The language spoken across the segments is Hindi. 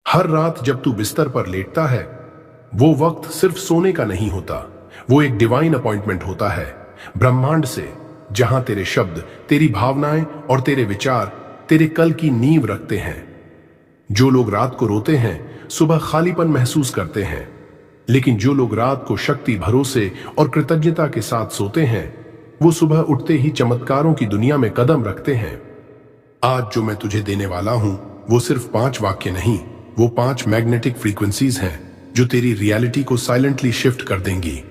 हर रात जब तू बिस्तर पर लेटता है, वो वक्त सिर्फ सोने का नहीं होता, वो एक डिवाइन अपॉइंटमेंट होता है ब्रह्मांड से, जहां तेरे शब्द, तेरी भावनाएं और तेरे विचार तेरे कल की नींव रखते हैं। जो लोग रात को रोते हैं, सुबह खालीपन महसूस करते हैं, लेकिन जो लोग रात को शक्ति, भरोसे और कृतज्ञता के साथ सोते हैं, वो सुबह उठते ही चमत्कारों की दुनिया में कदम रखते हैं। आज जो मैं तुझे देने वाला हूं, वो सिर्फ 5 वाक्य नहीं, वो 5 मैग्नेटिक फ्रीक्वेंसीज हैं जो तेरी रियलिटी को साइलेंटली शिफ्ट कर देंगी।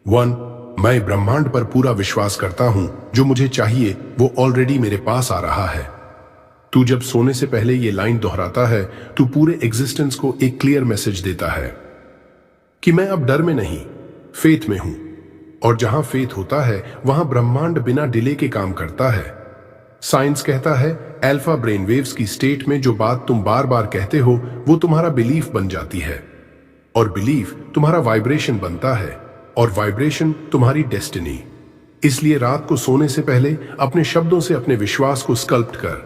1, मैं ब्रह्मांड पर पूरा विश्वास करता हूं, जो मुझे चाहिए वो ऑलरेडी मेरे पास आ रहा है। तू जब सोने से पहले ये लाइन दोहराता है, तू पूरे एग्जिस्टेंस को एक क्लियर मैसेज देता है कि मैं अब डर में नहीं, फेथ में हूं। और जहां फेथ होता है, वहां ब्रह्मांड बिना डिले के काम करता है। साइंस कहता है, अल्फा ब्रेन वेव्स की स्टेट में जो बात तुम बार बार कहते हो, वो तुम्हारा बिलीफ बन जाती है, और बिलीफ तुम्हारा वाइब्रेशन बनता है, और वाइब्रेशन तुम्हारी डेस्टिनी। इसलिए रात को सोने से पहले अपने शब्दों से अपने विश्वास को स्कल्प्ट कर।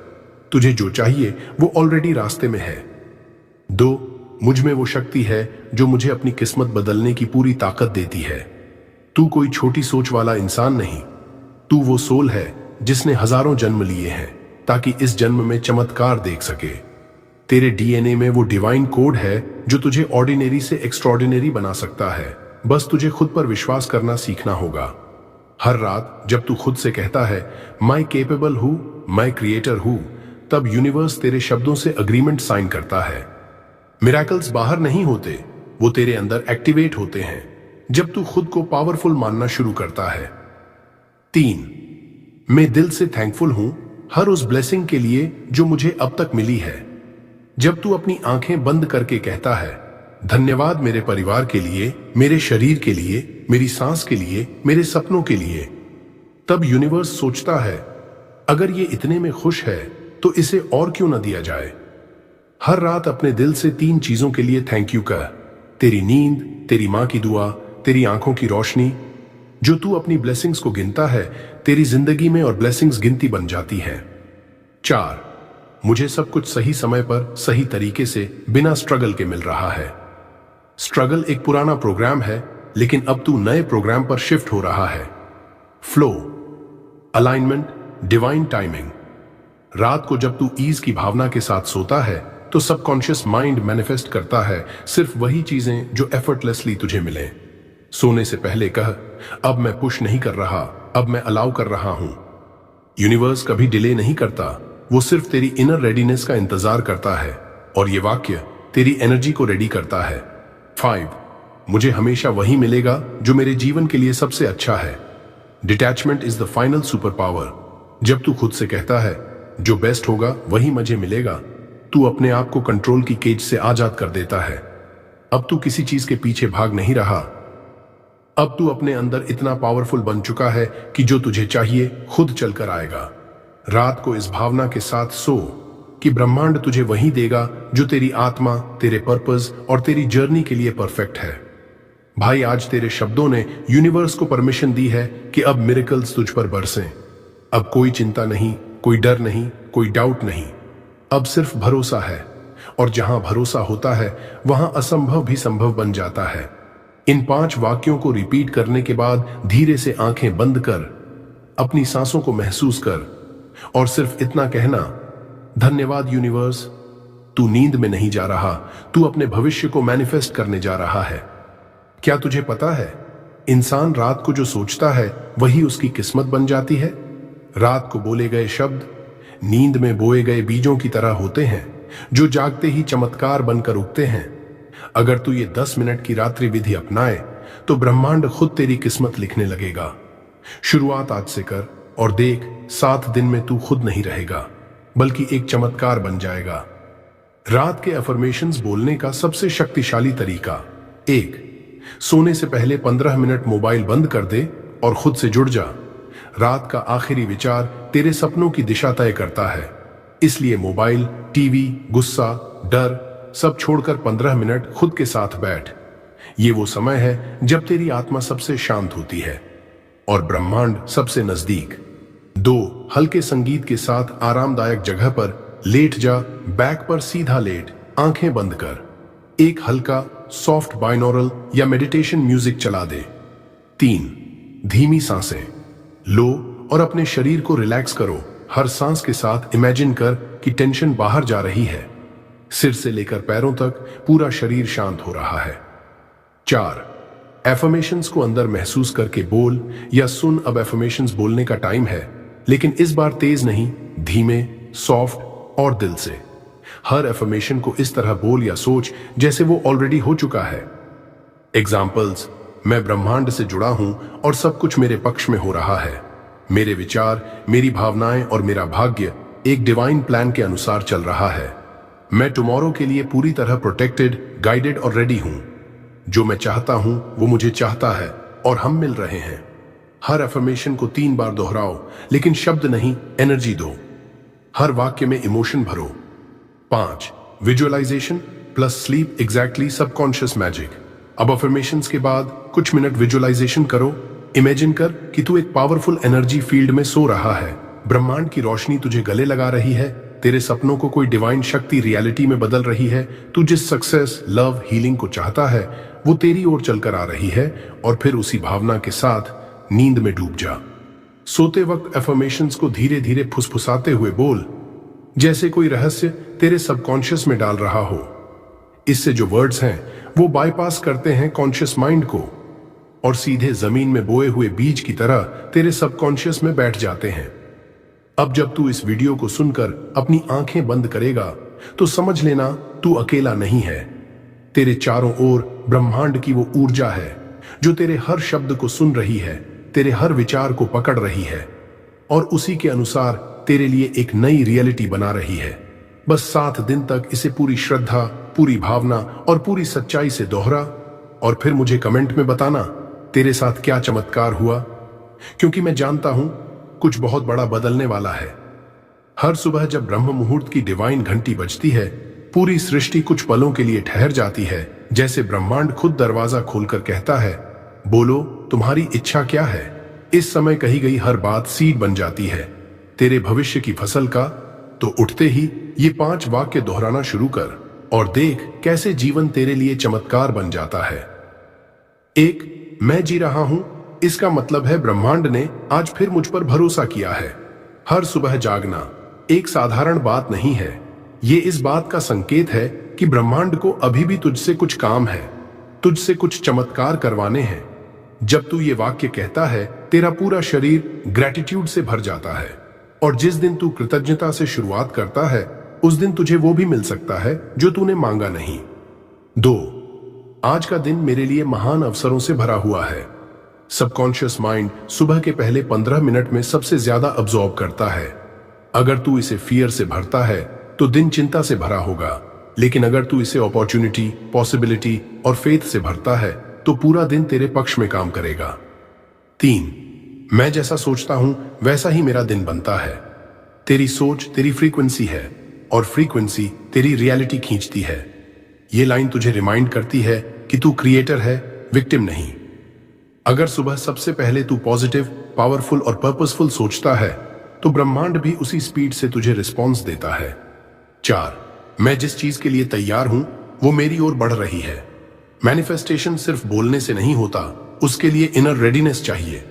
तुझे जो चाहिए वो ऑलरेडी रास्ते में है। 2, मुझ में वो शक्ति है जो मुझे अपनी किस्मत बदलने की पूरी ताकत देती है। तू कोई छोटी सोच वाला इंसान नहीं, तू वो सोल है जिसने हजारों जन्म लिए हैं ताकि इस जन्म में चमत्कार देख सके। तेरे डीएनए में वो डिवाइन कोड है जो तुझे ऑर्डिनरी से एक्स्ट्रॉर्डिनरी बना सकता है। बस तुझे खुद पर विश्वास करना सीखना होगा। हर रात जब तू खुद से कहता है, मैं केपेबल हूं, मैं क्रिएटर हूं, तब यूनिवर्स तेरे शब्दों से अग्रीमेंट साइन करता है। मिरेकल्स बाहर नहीं होते, वो तेरे अंदर एक्टिवेट होते हैं जब तू खुद को पावरफुल मानना शुरू करता है। 3, मैं दिल से थैंकफुल हूं हर उस ब्लेसिंग के लिए जो मुझे अब तक मिली है। जब तू अपनी आंखें बंद करके कहता है, धन्यवाद मेरे परिवार के लिए, मेरे शरीर के लिए, मेरी सांस के लिए, मेरे सपनों के लिए, तब यूनिवर्स सोचता है, अगर ये इतने में खुश है तो इसे और क्यों ना दिया जाए। हर रात अपने दिल से 3 चीजों के लिए थैंक यू कह। तेरी नींद, तेरी मां की दुआ, तेरी आंखों की रोशनी। जो तू अपनी ब्लेसिंग्स को गिनता है, तेरी जिंदगी में और ब्लेसिंग्स गिनती बन जाती है। 4, मुझे सब कुछ सही समय पर, सही तरीके से, बिना स्ट्रगल के मिल रहा है। स्ट्रगल एक पुराना प्रोग्राम है, लेकिन अब तू नए प्रोग्राम पर शिफ्ट हो रहा है। Flow, alignment, divine timing. रात को जब तू ईज की भावना के साथ सोता है, तो सबकॉन्शियस माइंड मैनिफेस्ट करता है सिर्फ वही चीजें जो एफर्टलेसली तुझे मिले। सोने से पहले कह, अब मैं पुश नहीं कर रहा, अब मैं अलाउ कर रहा हूं। यूनिवर्स कभी डिले नहीं करता, वो सिर्फ तेरी इनर रेडीनेस का इंतजार करता है, और ये वाक्य तेरी एनर्जी को रेडी करता है। 5, मुझे हमेशा वही मिलेगा जो मेरे जीवन के लिए सबसे अच्छा है। Detachment is the final super power. जब तू खुद से कहता है, जो बेस्ट होगा वही मुझे मिलेगा, तू अपने आप को कंट्रोल की केज से आजाद कर देता है। अब तू किसी चीज के पीछे भाग नहीं रहा। अब तू अपने अंदर इतना पावरफुल बन चुका है कि जो तुझे चाहिए खुद चलकर आएगा। रात को इस भावना के साथ सो कि ब्रह्मांड तुझे वही देगा जो तेरी आत्मा, तेरे पर्पस और तेरी जर्नी के लिए परफेक्ट है। भाई, आज तेरे शब्दों ने यूनिवर्स को परमिशन दी है कि अब मिरेकल्स तुझ पर बरसें। अब कोई चिंता नहीं, कोई डर नहीं, कोई डाउट नहीं, अब सिर्फ भरोसा है। और जहां भरोसा होता है, वहां असंभव भी संभव बन जाता है। इन 5 वाक्यों को रिपीट करने के बाद धीरे से आंखें बंद कर, अपनी सांसों को महसूस कर, और सिर्फ इतना कहना, धन्यवाद यूनिवर्स, तू नींद में नहीं जा रहा, तू अपने भविष्य को मैनिफेस्ट करने जा रहा है। क्या तुझे पता है, इंसान रात को जो सोचता है वही उसकी किस्मत बन जाती है। रात को बोले गए शब्द नींद में बोए गए बीजों की तरह होते हैं, जो जागते ही चमत्कार बनकर उगते हैं। अगर तू ये 10 मिनट की रात्रि विधि अपनाए, तो ब्रह्मांड खुद तेरी किस्मत लिखने लगेगा। शुरुआत आज से कर, और देख, 7 दिन में तू खुद नहीं रहेगा, बल्कि एक चमत्कार बन जाएगा। रात के अफर्मेशंस बोलने का सबसे शक्तिशाली तरीका। 1, सोने से पहले 15 मिनट मोबाइल बंद कर दे और खुद से जुड़ जा। रात का आखिरी विचार तेरे सपनों की दिशा तय करता है, इसलिए मोबाइल, टीवी, गुस्सा, डर सब छोड़कर 15 मिनट खुद के साथ बैठ। ये वो समय है जब तेरी आत्मा सबसे शांत होती है और ब्रह्मांड सबसे नजदीक। 2, हल्के संगीत के साथ आरामदायक जगह पर लेट जा। बैक पर सीधा लेट, आंखें बंद कर एक हल्का सॉफ्ट बाइनोरल या मेडिटेशन म्यूजिक चला दे। 3. धीमी सांसें लो और अपने शरीर को रिलैक्स करो। हर सांस के साथ इमेजिन कर कि टेंशन बाहर जा रही है। सिर से लेकर पैरों तक पूरा शरीर शांत हो रहा है। 4. एफर्मेशंस को अंदर महसूस करके बोल या सुन। अब एफर्मेशंस बोलने का टाइम है, लेकिन इस बार तेज नहीं, धीमे, सॉफ्ट और दिल से। हर एफर्मेशन को इस तरह बोल या सोच जैसे वो ऑलरेडी हो चुका है। एग्जाम्पल्स: मैं ब्रह्मांड से जुड़ा हूं और सब कुछ मेरे पक्ष में हो रहा है। मेरे विचार, मेरी भावनाएं और मेरा भाग्य एक डिवाइन प्लान के अनुसार चल रहा है। मैं टुमारो के लिए पूरी तरह प्रोटेक्टेड, गाइडेड और रेडी हूं। जो मैं चाहता हूं वो मुझे चाहता है और हम मिल रहे हैं। हर एफर्मेशन को 3 बार दोहराओ, लेकिन शब्द नहीं, एनर्जी दो। हर वाक्य में इमोशन भरो। 5. Visualisation plus sleep exactly subconscious magic. अब अफर्मेशंस के बाद कुछ मिनट विजुअलाइजेशन करो। इमेजिन कर कि तू एक पावरफुल एनर्जी फील्ड में सो रहा है। ब्रह्मांड की रोशनी तुझे गले लगा रही है। तेरे सपनों को कोई डिवाइन शक्ति रियलिटी में बदल रही है। तू जिस सक्सेस, लव, हीलिंग को चाहता है वो तेरी ओर चलकर आ रही है। और फिर उसी भावना के साथ नींद में डूब जा। सोते वक्त एफर्मेशंस को धीरे धीरे फुसफुसाते हुए बोल, जैसे कोई रहस्य तेरे सबकॉन्शियस में डाल रहा हो। इससे जो वर्ड्स हैं वो बाईपास करते हैं कॉन्शियस माइंड को और सीधे जमीन में बोए हुए बीज की तरह तेरे सबकॉन्शियस में बैठ जाते हैं। अब जब तू इस वीडियो को सुनकर अपनी आंखें बंद करेगा तो समझ लेना तू अकेला नहीं है। तेरे चारों ओर ब्रह्मांड की वो ऊर्जा है जो तेरे हर शब्द को सुन रही है, तेरे हर विचार को पकड़ रही है और उसी के अनुसार तेरे लिए एक नई रियलिटी बना रही है। बस 7 दिन तक इसे पूरी श्रद्धा, पूरी भावना और पूरी सच्चाई से दोहरा और फिर मुझे कमेंट में बताना तेरे साथ क्या चमत्कार हुआ, क्योंकि मैं जानता हूं कुछ बहुत बड़ा बदलने वाला है। हर सुबह जब ब्रह्म मुहूर्त की डिवाइन घंटी बजती है, पूरी सृष्टि कुछ पलों के लिए ठहर जाती है, जैसे ब्रह्मांड खुद दरवाजा खोलकर कहता है, बोलो तुम्हारी इच्छा क्या है। इस समय कही गई हर बात सीड बन जाती है तेरे भविष्य की फसल का। तो उठते ही ये 5 वाक्य दोहराना शुरू कर और देख कैसे जीवन तेरे लिए चमत्कार बन जाता है। 1. मैं जी रहा हूं, इसका मतलब है ब्रह्मांड ने आज फिर मुझ पर भरोसा किया है। हर सुबह जागना एक साधारण बात नहीं है। ये इस बात का संकेत है कि ब्रह्मांड को अभी भी तुझसे कुछ काम है, तुझसे कुछ चमत्कार करवाने हैं। जब तू ये वाक्य कहता है, तेरा पूरा शरीर ग्रैटिट्यूड से भर जाता है और जिस दिन तू कृतज्ञता से शुरुआत करता है, उस दिन तुझे वो भी मिल सकता है जो तूने मांगा नहीं। 2. आज का दिन मेरे लिए महान अवसरों से भरा हुआ है। सबकॉन्शियस माइंड सुबह के पहले 15 मिनट में सबसे ज्यादा अब्सॉर्ब करता है। अगर तू इसे फियर से भरता है तो दिन चिंता से भरा होगा, लेकिन अगर तू इसे अपॉर्चुनिटी, पॉसिबिलिटी और फेथ से भरता है तो पूरा दिन तेरे पक्ष में काम करेगा। 3. मैं जैसा सोचता हूं वैसा ही मेरा दिन बनता है। तेरी सोच तेरी फ्रीक्वेंसी है और फ्रीक्वेंसी तेरी रियलिटी खींचती है। ये लाइन तुझे रिमाइंड करती है कि तू क्रिएटर है, विक्टिम नहीं। अगर सुबह सबसे पहले तू पॉजिटिव, पावरफुल और पर्पसफुल सोचता है तो ब्रह्मांड भी उसी स्पीड से तुझे रिस्पॉन्स देता है। 4. मैं जिस चीज के लिए तैयार हूं वो मेरी ओर बढ़ रही है। मैनिफेस्टेशन सिर्फ बोलने से नहीं होता, उसके लिए इनर रेडीनेस चाहिए।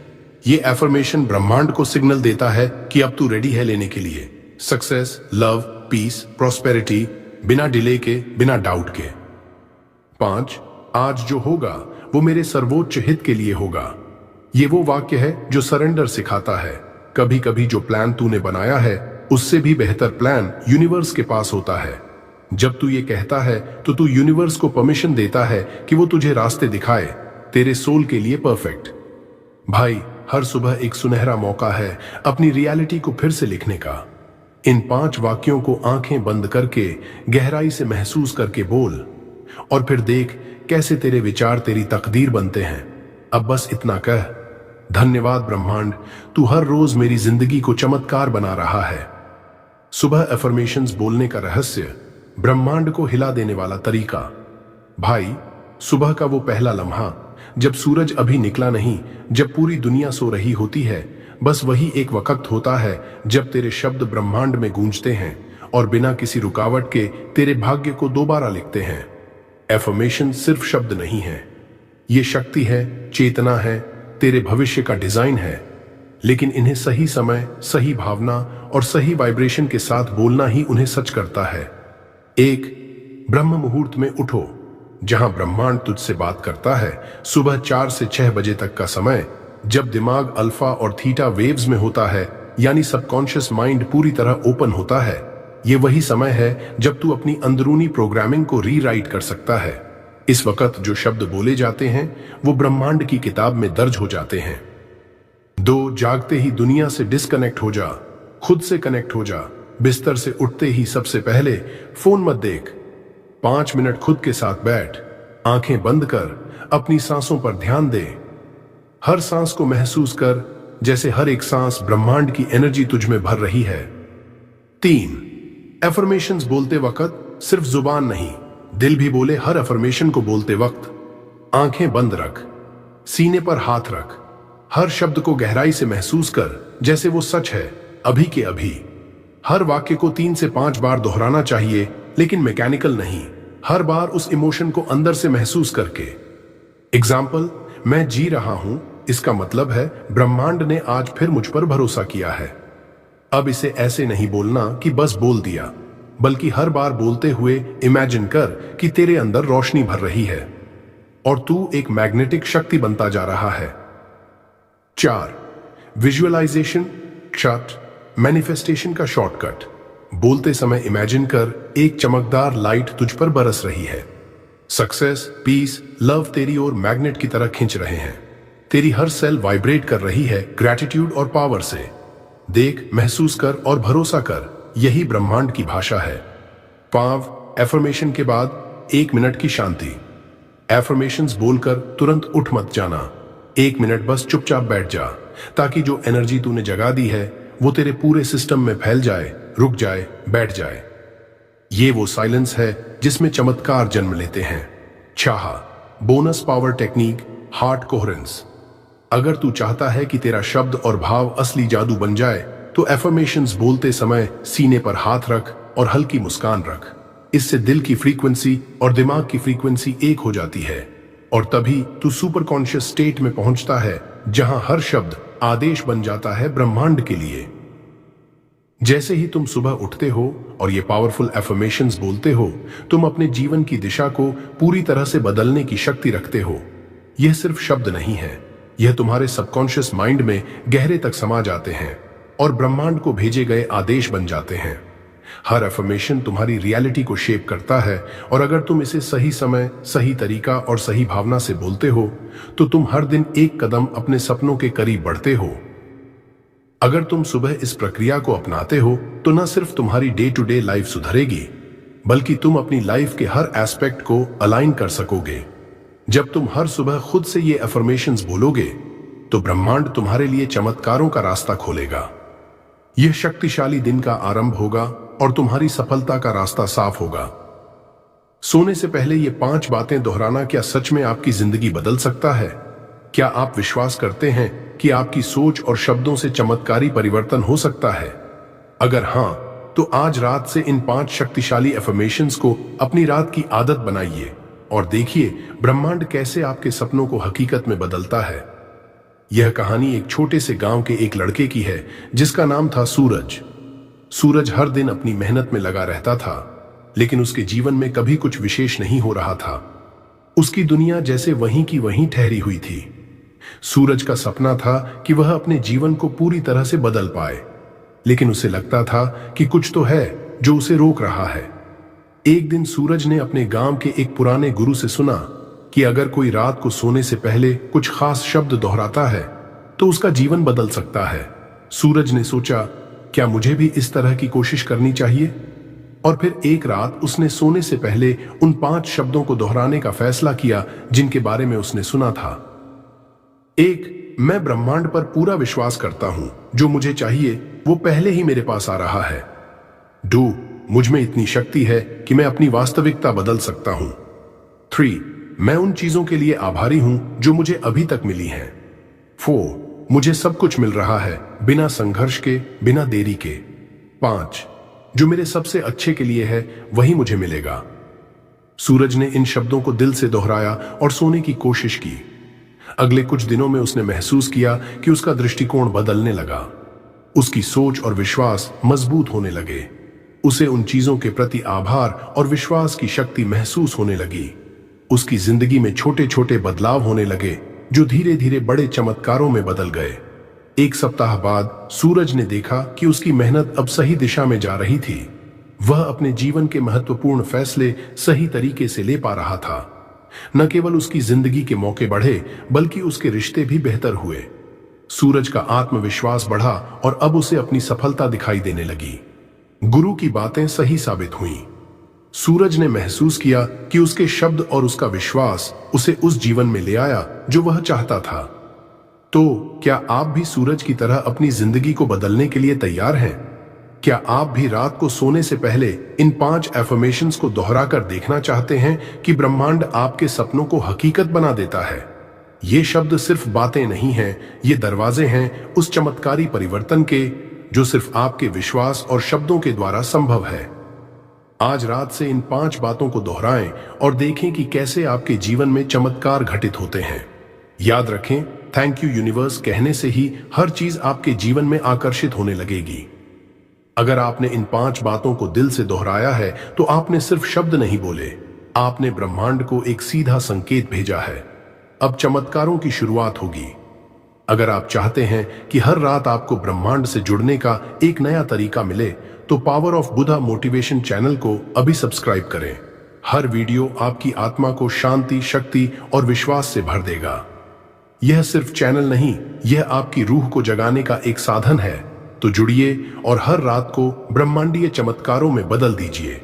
ये एफर्मेशन ब्रह्मांड को सिग्नल देता है कि अब तू रेडी है लेने के लिए सक्सेस, लव, पीस, प्रॉस्पेरिटी, बिना डिले के, बिना डाउट के। 5. आज जो होगा वो मेरे सर्वोच्च हित के लिए होगा। ये वो वाक्य है जो सरेंडर सिखाता है। कभी कभी जो प्लान तूने बनाया है उससे भी बेहतर प्लान यूनिवर्स के पास होता है। जब तू ये कहता है तो तू यूनिवर्स को परमिशन देता है कि वो तुझे रास्ते दिखाए, तेरे सोल के लिए परफेक्ट। भाई, हर सुबह एक सुनहरा मौका है अपनी रियलिटी को फिर से लिखने का। इन 5 वाक्यों को आंखें बंद करके गहराई से महसूस करके बोल और फिर देख कैसे तेरे विचार तेरी तकदीर बनते हैं। अब बस इतना कह, धन्यवाद ब्रह्मांड, तू हर रोज मेरी जिंदगी को चमत्कार बना रहा है। सुबह एफर्मेशंस बोलने का रहस्य, ब्रह्मांड को हिला देने वाला तरीका। भाई, सुबह का वो पहला लम्हा जब सूरज अभी निकला नहीं, जब पूरी दुनिया सो रही होती है, बस वही एक वक्त होता है जब तेरे शब्द ब्रह्मांड में गूंजते हैं और बिना किसी रुकावट के तेरे भाग्य को दोबारा लिखते हैं। एफर्मेशन सिर्फ शब्द नहीं है, ये शक्ति है, चेतना है, तेरे भविष्य का डिजाइन है। लेकिन इन्हें सही समय, सही भावना और सही वाइब्रेशन के साथ बोलना ही उन्हें सच करता है। एक, ब्रह्म मुहूर्त में उठो, जहां ब्रह्मांड तुझसे बात करता है। सुबह 4 से 6 बजे तक का समय, जब दिमाग अल्फा और थीटा वेव्स में होता है, यानी सबकॉन्शियस माइंड पूरी तरह ओपन होता है। ये वही समय है जब तू अपनी अंदरूनी प्रोग्रामिंग को रीराइट कर सकता है। इस वक्त जो शब्द बोले जाते हैं वो ब्रह्मांड की किताब में दर्ज हो जाते हैं। 2, जागते ही दुनिया से डिस्कनेक्ट हो जा, खुद से कनेक्ट हो जा। बिस्तर से उठते ही सबसे पहले फोन मत देख। 5 मिनट खुद के साथ बैठ, आंखें बंद कर अपनी सांसों पर ध्यान दे। हर सांस को महसूस कर, जैसे हर एक सांस ब्रह्मांड की एनर्जी तुझ में भर रही है। 3, एफर्मेशंस बोलते वक्त सिर्फ जुबान नहीं, दिल भी बोले। हर एफर्मेशन को बोलते वक्त आंखें बंद रख, सीने पर हाथ रख, हर शब्द को गहराई से महसूस कर, जैसे वो सच है, अभी के अभी। हर वाक्य को 3 से 5 बार दोहराना चाहिए, लेकिन मैकेनिकल नहीं, हर बार उस इमोशन को अंदर से महसूस करके। एग्जाम्पल, मैं जी रहा हूं, इसका मतलब है ब्रह्मांड ने आज फिर मुझ पर भरोसा किया है। अब इसे ऐसे नहीं बोलना कि बस बोल दिया, बल्कि हर बार बोलते हुए इमेजिन कर कि तेरे अंदर रोशनी भर रही है और तू एक मैग्नेटिक शक्ति बनता जा रहा है। 4, विजुअलाइजेशन, क्षत, मैनिफेस्टेशन का शॉर्टकट। बोलते समय इमेजिन कर एक चमकदार लाइट तुझ पर बरस रही है। सक्सेस, पीस, लव तेरी ओर मैग्नेट की तरह खींच रहे हैं। तेरी हर सेल वाइब्रेट कर रही है ग्रैटिट्यूड और पावर से। देख, महसूस कर और भरोसा कर, यही ब्रह्मांड की भाषा है। 5, एफर्मेशन के बाद 1 मिनट की शांति। एफर्मेशंस बोलकर तुरंत उठ मत जाना। 1 मिनट बस चुपचाप बैठ जा, ताकि जो एनर्जी तूने जगा दी है वो तेरे पूरे सिस्टम में फैल जाए, रुक जाए, बैठ जाए। ये वो साइलेंस है जिसमें चमत्कार जन्म लेते हैं। 6, bonus power technique, heart coherence. अगर तू चाहता है कि तेरा शब्द और भाव असली जादू बन जाए, तो एफर्मेशंस बोलते समय सीने पर हाथ रख और हल्की मुस्कान रख। इससे दिल की फ्रीक्वेंसी और दिमाग की फ्रीक्वेंसी एक हो जाती है और तभी तू सुपर कॉन्शियस स्टेट में पहुंचता है, जहां हर शब्द आदेश बन जाता है ब्रह्मांड के लिए। जैसे ही तुम सुबह उठते हो और ये पावरफुल एफर्मेशंस बोलते हो, तुम अपने जीवन की दिशा को पूरी तरह से बदलने की शक्ति रखते हो। यह सिर्फ शब्द नहीं है, यह तुम्हारे सबकॉन्शियस माइंड में गहरे तक समा जाते हैं और ब्रह्मांड को भेजे गए आदेश बन जाते हैं। हर एफर्मेशन तुम्हारी रियलिटी को शेप करता है और अगर तुम इसे सही समय, सही तरीका और सही भावना से बोलते हो, तो तुम हर दिन एक कदम अपने सपनों के करीब बढ़ते हो। अगर तुम सुबह इस प्रक्रिया को अपनाते हो, तो न सिर्फ तुम्हारी डे टू डे लाइफ सुधरेगी, बल्कि तुम अपनी लाइफ के हर एस्पेक्ट को अलाइन कर सकोगे। जब तुम हर सुबह खुद से ये एफर्मेशंस बोलोगे, तो ब्रह्मांड तुम्हारे लिए चमत्कारों का रास्ता खोलेगा। यह शक्तिशाली दिन का आरंभ होगा और तुम्हारी सफलता का रास्ता साफ होगा। सोने से पहले ये 5 बातें दोहराना क्या सच में आपकी जिंदगी बदल सकता है? क्या आप विश्वास करते हैं कि आपकी सोच और शब्दों से चमत्कारी परिवर्तन हो सकता है? अगर हां, तो आज रात से इन 5 शक्तिशाली एफर्मेशंस को अपनी रात की आदत बनाइए और देखिए ब्रह्मांड कैसे आपके सपनों को हकीकत में बदलता है। यह कहानी एक छोटे से गांव के एक लड़के की है जिसका नाम था सूरज। सूरज हर दिन अपनी मेहनत में लगा रहता था, लेकिन उसके जीवन में कभी कुछ विशेष नहीं हो रहा था। उसकी दुनिया जैसे वहीं की वहीं ठहरी हुई थी। सूरज का सपना था कि वह अपने जीवन को पूरी तरह से बदल पाए, लेकिन उसे लगता था कि कुछ तो है जो उसे रोक रहा है। एक दिन सूरज ने अपने गांव के एक पुराने गुरु से सुना कि अगर कोई रात को सोने से पहले कुछ खास शब्द दोहराता है तो उसका जीवन बदल सकता है। सूरज ने सोचा, क्या मुझे भी इस तरह की कोशिश करनी चाहिए? और फिर एक रात उसने सोने से पहले उन 5 शब्दों को दोहराने का फैसला किया जिनके बारे में उसने सुना था। 1, मैं ब्रह्मांड पर पूरा विश्वास करता हूं, जो मुझे चाहिए वो पहले ही मेरे पास आ रहा है। 2, मुझ में इतनी शक्ति है कि मैं अपनी वास्तविकता बदल सकता हूं। 3, मैं उन चीजों के लिए आभारी हूं जो मुझे अभी तक मिली हैं। 4, मुझे सब कुछ मिल रहा है बिना संघर्ष के, बिना देरी के। 5, जो मेरे सबसे अच्छे के लिए है वही मुझे मिलेगा। सूरज ने इन शब्दों को दिल से दोहराया और सोने की कोशिश की। अगले कुछ दिनों में उसने महसूस किया कि उसका दृष्टिकोण बदलने लगा। उसकी सोच और विश्वास मजबूत होने लगे। उसे उन चीजों के प्रति आभार और विश्वास की शक्ति महसूस होने लगी। उसकी जिंदगी में छोटे छोटे बदलाव होने लगे जो धीरे धीरे बड़े चमत्कारों में बदल गए। एक सप्ताह बाद सूरज ने देखा कि उसकी मेहनत अब सही दिशा में जा रही थी। वह अपने जीवन के महत्वपूर्ण फैसले सही तरीके से ले पा रहा था। न केवल उसकी जिंदगी के मौके बढ़े बल्कि उसके रिश्ते भी बेहतर हुए। सूरज का आत्मविश्वास बढ़ा और अब उसे अपनी सफलता दिखाई देने लगी। गुरु की बातें सही साबित हुईं। सूरज ने महसूस किया कि उसके शब्द और उसका विश्वास उसे उस जीवन में ले आया जो वह चाहता था। तो क्या आप भी सूरज की तरह अपनी जिंदगी को बदलने के लिए तैयार हैं? क्या आप भी रात को सोने से पहले इन 5 एफर्मेशंस को दोहराकर देखना चाहते हैं कि ब्रह्मांड आपके सपनों को हकीकत बना देता है? ये शब्द सिर्फ बातें नहीं हैं, ये दरवाजे हैं उस चमत्कारी परिवर्तन के जो सिर्फ आपके विश्वास और शब्दों के द्वारा संभव है। आज रात से इन 5 बातों को दोहराएं और देखें कि कैसे आपके जीवन में चमत्कार घटित होते हैं। याद रखें, थैंक यू यूनिवर्स कहने से ही हर चीज आपके जीवन में आकर्षित होने लगेगी। अगर आपने इन 5 बातों को दिल से दोहराया है तो आपने सिर्फ शब्द नहीं बोले, आपने ब्रह्मांड को एक सीधा संकेत भेजा है। अब चमत्कारों की शुरुआत होगी। अगर आप चाहते हैं कि हर रात आपको ब्रह्मांड से जुड़ने का एक नया तरीका मिले तो power of Buddha motivation channel को अभी सब्सक्राइब करें। हर वीडियो आपकी आत्मा को शांति, शक्ति और विश्वास से भर देगा। यह सिर्फ चैनल नहीं, यह आपकी रूह को जगाने का एक साधन है। तो जुड़िए और हर रात को ब्रह्मांडीय चमत्कारों में बदल दीजिए।